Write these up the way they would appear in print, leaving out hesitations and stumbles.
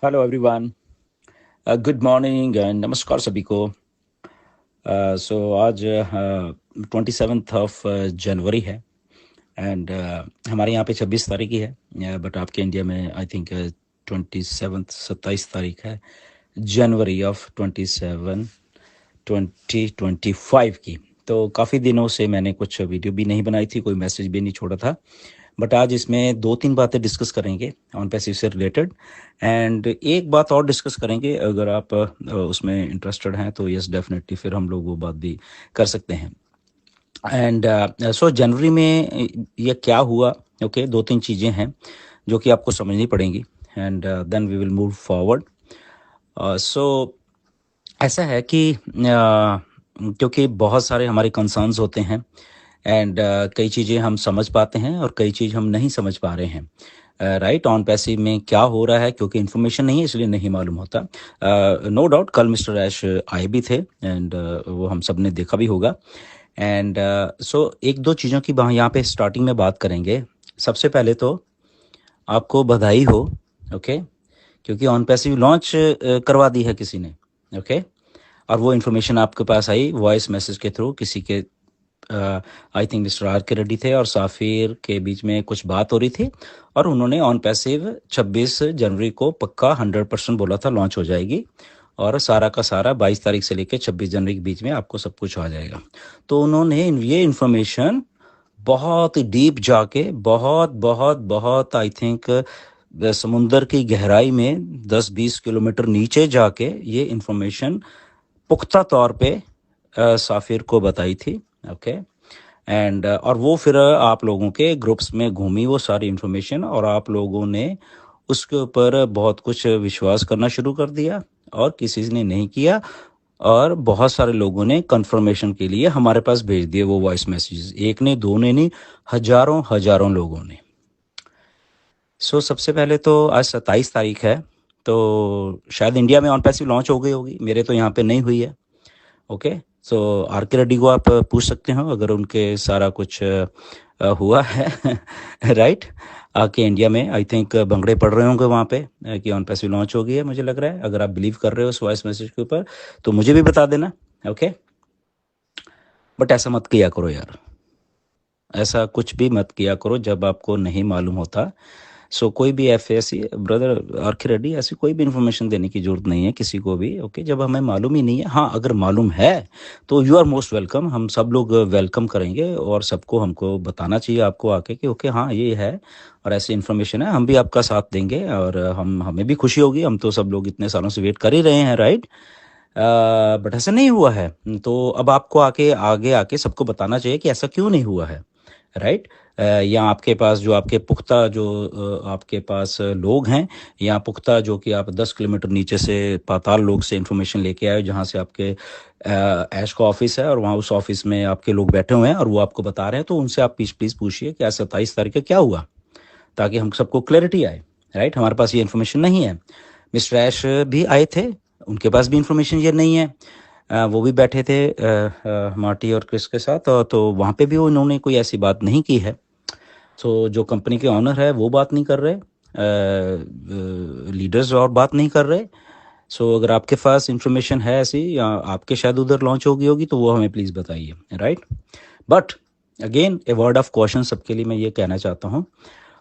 Hello everyone. Good morning and नमस्कार सभी को। सो आज 27 जनवरी है एंड हमारे यहाँ पे 26 तारीख ही है, बट आपके इंडिया में आई थिंक 27 27 तारीख है जनवरी ऑफ 2025 की। तो काफ़ी दिनों से मैंने कुछ वीडियो भी नहीं बनाई थी, कोई मैसेज भी नहीं छोड़ा था, बट आज इसमें दो तीन बातें डिस्कस करेंगे ऑन पैसिव से रिलेटेड। एंड एक बात और डिस्कस करेंगे, अगर आप उसमें इंटरेस्टेड हैं तो यस डेफिनेटली फिर हम लोग वो बात भी कर सकते हैं। एंड सो जनवरी में ये क्या हुआ, ओके दो तीन चीज़ें हैं जो कि आपको समझनी पड़ेंगी and then we will move forward. So ऐसा है कि क्योंकि बहुत सारे हमारे कंसर्न्स होते हैं एंड कई चीज़ें हम समझ पाते हैं और कई चीज़ हम नहीं समझ पा रहे हैं। राइट, ऑन पैसिव में क्या हो रहा है, क्योंकि इन्फॉर्मेशन नहीं है इसलिए नहीं मालूम होता। नो डाउट कल मिस्टर ऐश आए भी थे एंड वो हम सब ने देखा भी होगा। एंड सो एक दो चीज़ों की यहाँ पे स्टार्टिंग में बात करेंगे। सबसे पहले तो आपको बधाई हो, ओके, क्योंकि ऑन पैसिव लॉन्च करवा दी है किसी ने, ओके। और वो इन्फॉर्मेशन आपके पास आई वॉइस मैसेज के थ्रू, किसी के आई थिंक मिस्टर आर के रेड्डी थे और साफिर के बीच में कुछ बात हो रही थी और उन्होंने ऑन पैसिव 26 जनवरी को पक्का 100% बोला था लॉन्च हो जाएगी और सारा का सारा 22 तारीख से लेकर 26 जनवरी के बीच में आपको सब कुछ आ जाएगा। तो उन्होंने ये इन्फॉर्मेशन बहुत डीप जाके बहुत बहुत बहुत आई थिंक समुंदर की गहराई में 10-20 किलोमीटर नीचे जाके ये इन्फॉर्मेशन पुख्ता तौर पे साफिर को बताई थी, ओके। एंड और वो फिर आप लोगों के ग्रुप्स में घूमी वो सारी इन्फॉर्मेशन और आप लोगों ने उसके ऊपर बहुत कुछ विश्वास करना शुरू कर दिया और किसी ने नहीं किया और बहुत सारे लोगों ने कंफर्मेशन के लिए हमारे पास भेज दिए वो वॉइस मैसेजेस, एक ने दो ने नहीं, हजारों हजारों लोगों ने। सो सबसे पहले तो आज 27 तारीख है, तो शायद इंडिया में ऑन पैसिव लॉन्च हो गई होगी, मेरे तो यहाँ पे नहीं हुई है, ओके। सो आर के रेड्डी को आप पूछ सकते हो अगर उनके सारा कुछ हुआ है राइट। आके इंडिया में आई थिंक भंगड़े पड़ रहे होंगे वहाँ पे कि ऑन पैसिव लॉन्च हो गई है, मुझे लग रहा है। अगर आप बिलीव कर रहे हो उस वॉइस मैसेज के ऊपर तो मुझे भी बता देना, ओके। बट ऐसा मत किया करो यार, ऐसा कुछ भी मत किया करो जब आपको नहीं मालूम होता। सो कोई भी ऐसी ब्रदर आरके रेड्डी ऐसी कोई भी इन्फॉर्मेशन देने की जरूरत नहीं है किसी को भी, ओके, जब हमें मालूम ही नहीं है। हाँ, अगर मालूम है तो यू आर मोस्ट वेलकम, हम सब लोग वेलकम करेंगे और सबको हमको बताना चाहिए आपको आके कि ओके हाँ ये है और ऐसी इन्फॉर्मेशन है, हम भी आपका साथ देंगे और हमें भी खुशी होगी, हम तो सब लोग इतने सालों से वेट कर ही रहे हैं, राइट। बट ऐसा नहीं हुआ है, तो अब आपको आके आगे आके सबको बताना चाहिए कि ऐसा क्यों नहीं हुआ है, राइट। या आपके पास जो आपके पुख्ता जो आपके पास लोग हैं या पुख्ता जो कि आप 10 किलोमीटर नीचे से पाताल लोग से इन्फॉर्मेशन लेके आए जहाँ से आपके ऐश का ऑफिस है और वहाँ उस ऑफिस में आपके लोग बैठे हुए हैं और वो आपको बता रहे हैं, तो उनसे आप प्लीज़ पूछिए कि आज 27 तारीख को क्या हुआ, ताकि हम सबको क्लैरिटी आए, राइट। हमारे पास ये इन्फॉर्मेशन नहीं है। मिस्टर ऐश भी आए थे, उनके पास भी इन्फॉर्मेशन ये नहीं है। वो भी बैठे थे मार्टी और क्रिस के साथ, तो वहाँ पे भी उन्होंने कोई ऐसी बात नहीं की है। सो जो कंपनी के ऑनर है वो बात नहीं कर रहे, लीडर्स और बात नहीं कर रहे। सो अगर आपके पास इंफॉर्मेशन है ऐसी या आपके शायद उधर लॉन्च होगी होगी तो वो हमें प्लीज़ बताइए, right. But again a word of question सबके लिए मैं ये कहना चाहता हूँ,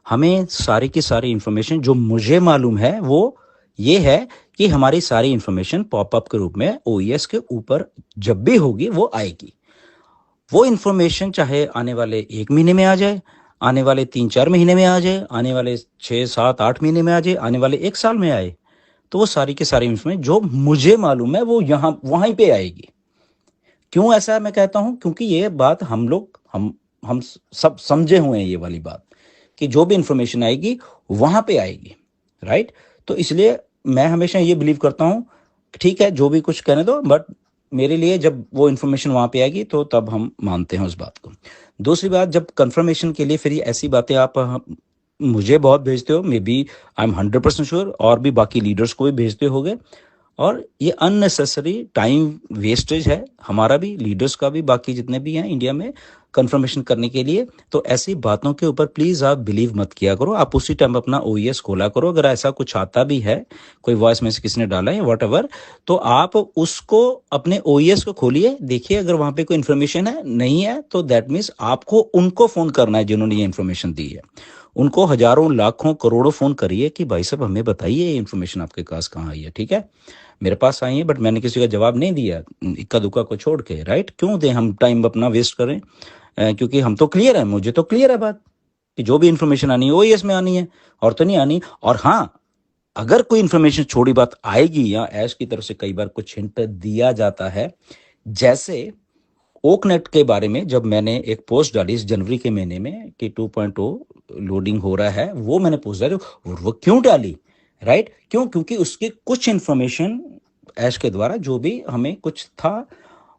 हमें सारी की सारी इन्फॉर्मेशन जो मुझे मालूम है वो ये है कि हमारी सारी इन्फॉर्मेशन पॉपअप के रूप में ओईएस के ऊपर जब भी होगी वो आएगी। वो इन्फॉर्मेशन चाहे आने वाले 1 महीने में आ जाए, आने वाले 3-4 महीने में आ जाए, आने वाले 6-7-8 महीने में आ जाए, आने वाले 1 साल में आए, तो वो सारी की सारी इन्फॉर्मेशन जो मुझे मालूम है वो यहाँ वहीं पे आएगी। क्यों ऐसा मैं कहता हूँ, क्योंकि ये बात हम लोग हम सब समझे हुए हैं ये वाली बात कि जो भी इंफॉर्मेशन आएगी वहां पे आएगी, राइट। तो इसलिए मैं हमेशा ये बिलीव करता हूँ, ठीक है जो भी कुछ कहने दो, बट मेरे लिए जब वो इन्फॉर्मेशन वहां पे आएगी तो तब हम मानते हैं उस बात को। दूसरी बात, जब कंफर्मेशन के लिए फिर ये ऐसी बातें आप मुझे बहुत भेजते हो, maybe I am 100% sure और भी बाकी लीडर्स को भी भेजते होगे, और ये अननेसेसरी टाइम वेस्टेज है, हमारा भी, लीडर्स का भी, बाकी जितने भी हैं इंडिया में कंफर्मेशन करने के लिए। तो ऐसी बातों के ऊपर प्लीज़ आप बिलीव मत किया करो, आप उसी टाइम अपना ओईएस खोला करो। अगर ऐसा कुछ आता भी है, कोई वॉइस मैसेज किसी ने डाला है वॉट एवर, तो आप उसको अपने ओईएस को खोलिए, देखिए अगर वहाँ पे कोई इन्फॉर्मेशन है, नहीं है तो दैट मीन्स आपको उनको फ़ोन करना है जिन्होंने ये इन्फॉर्मेशन दी है। उनको हज़ारों लाखों करोड़ों फ़ोन करिए कि भाई साहब हमें बताइए ये इन्फॉर्मेशन आपके पास कहाँ आई है, ठीक है। मेरे पास आई है बट मैंने किसी का जवाब नहीं दिया, इक्का दुक्का को छोड़ के, राइट। क्यों दें हम टाइम अपना वेस्ट करें? क्योंकि हम तो क्लियर है, मुझे तो क्लियर है बात कि जो भी इन्फॉर्मेशन आनी है वो इसमें आनी है, और तो नहीं आनी। और हाँ, अगर कोई इन्फॉर्मेशन छोड़ी बात आएगी या ऐश की तरफ से कई बार कुछ हिंट दिया जाता है, जैसे ओकनेट के बारे में जब मैंने एक पोस्ट डाली इस जनवरी के महीने में कि 2.0 लोडिंग हो रहा है, वो मैंने पोस्ट डाली, और वो क्यों डाली, राइट? क्यों? क्योंकि उसकी कुछ इन्फॉर्मेशन ऐश के द्वारा जो भी हमें कुछ था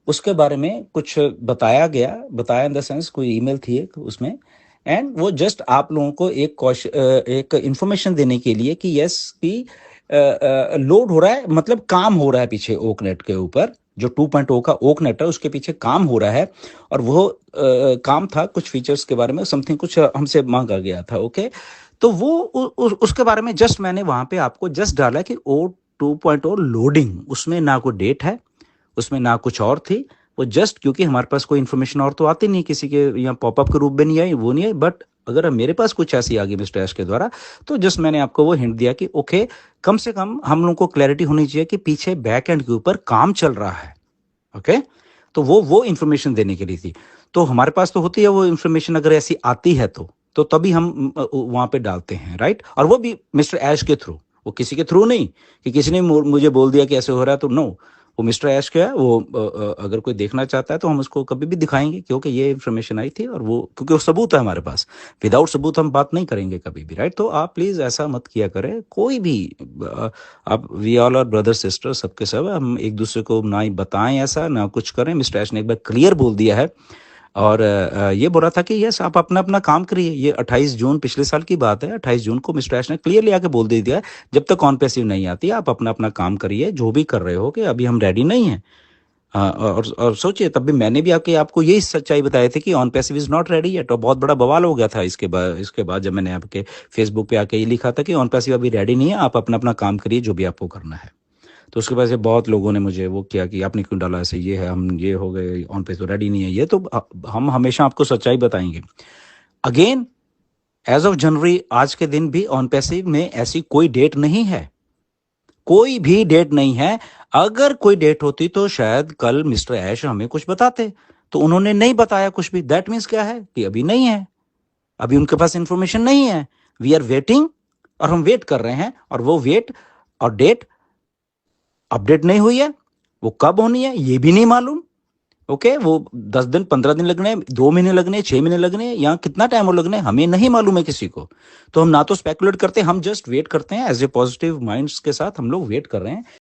उसके बारे में कुछ बताया गया, बताया इन द सेंस कोई ईमेल थी एक उसमें, एंड वो जस्ट आप लोगों को एक इंफॉर्मेशन देने के लिए कि यस कि लोड हो रहा है, मतलब काम हो रहा है पीछे ओकनेट के ऊपर, जो 2.0 का ओकनेट है उसके पीछे काम हो रहा है। और वो काम था कुछ फीचर्स के बारे में, समथिंग कुछ हमसे मांगा गया था, ओके। तो वो उसके बारे में जस्ट मैंने वहां पे आपको जस्ट डाला कि ओ 2.0 लोडिंग, उसमें ना कोई डेट है, उसमें ना कुछ और थी। वो जस्ट क्योंकि हमारे पास कोई इन्फॉर्मेशन और तो आती नहीं, किसी के यहाँ पॉपअप के रूप में नहीं आई, वो नहीं आई, बट अगर मेरे पास कुछ ऐसी आ गई मिस्टर एश के द्वारा, तो जस्ट मैंने आपको वो हिंट दिया कि ओके, कम से कम हम लोगों को क्लैरिटी होनी चाहिए कि पीछे बैक एंड के ऊपर काम चल रहा है, ओके। तो वो इन्फॉर्मेशन देने के लिए थी। तो हमारे पास तो होती है वो इन्फॉर्मेशन, अगर ऐसी आती है तो तभी हम वहां पे डालते हैं, राइट। और वो भी मिस्टर ऐश के थ्रू, वो किसी के थ्रू नहीं कि किसी ने मुझे बोल दिया कि ऐसे हो रहा है, तो नो, वो मिस्टर ऐश का है। वो अगर कोई देखना चाहता है तो हम उसको कभी भी दिखाएंगे, क्योंकि ये इन्फॉर्मेशन आई थी, और वो क्योंकि वो सबूत है हमारे पास, विदाउट सबूत हम बात नहीं करेंगे कभी भी, राइट। तो आप प्लीज ऐसा मत किया करें कोई भी। आप, we all are brother sister, सबके सब हम एक दूसरे को ना ही बताएं ऐसा, ना कुछ करें। मिस्टर ऐश ने एक बार क्लियर बोल दिया है, और ये बोला था कि यस आप अपना अपना काम करिए। ये 28 जून पिछले साल की बात है, 28 जून को मिस्टर ऐश ने क्लियरली आके बोल दे दिया, जब तक ऑन पैसिव नहीं आती आप अपना अपना काम करिए, जो भी कर रहे हो, कि अभी हम रेडी नहीं हैं। हाँ, और सोचिए तब भी मैंने भी आके आपको यही सच्चाई बताई थी कि on passive is not ready yet, और बहुत बड़ा बवाल हो गया था इसके बाद जब मैंने आपके फेसबुक पे आके ये लिखा था कि ऑन पैसिव अभी रेडी नहीं है, आप अपना अपना काम करिए जो भी आपको करना है। तो उसके बाद से बहुत लोगों ने मुझे वो किया कि आपने क्यों डाला ऐसे, ये है, हम ये हो गए ऑन पे तो रेडी नहीं है ये, तो हम हमेशा आपको सच्चाई बताएंगे। अगेन, एज ऑफ जनवरी, आज के दिन भी ऑन पैसिव में ऐसी कोई डेट नहीं है, कोई भी डेट नहीं है। अगर कोई डेट होती तो शायद कल मिस्टर ऐश हमें कुछ बताते, तो उन्होंने नहीं बताया कुछ भी। दैट मीन्स क्या है कि अभी नहीं है, अभी उनके पास इंफॉर्मेशन नहीं है। वी आर वेटिंग, और हम वेट कर रहे हैं, और वो वेट और डेट अपडेट नहीं हुई है। वो कब होनी है ये भी नहीं मालूम, ओके। वो 10 दिन 15 दिन लगने, 2 महीने लगने, 6 महीने लगने, या कितना टाइम और लगने, हमें नहीं मालूम है किसी को। तो हम ना तो स्पेकुलेट करते हैं, हम जस्ट वेट करते हैं, एज ए पॉजिटिव माइंड्स के साथ हम लोग वेट कर रहे हैं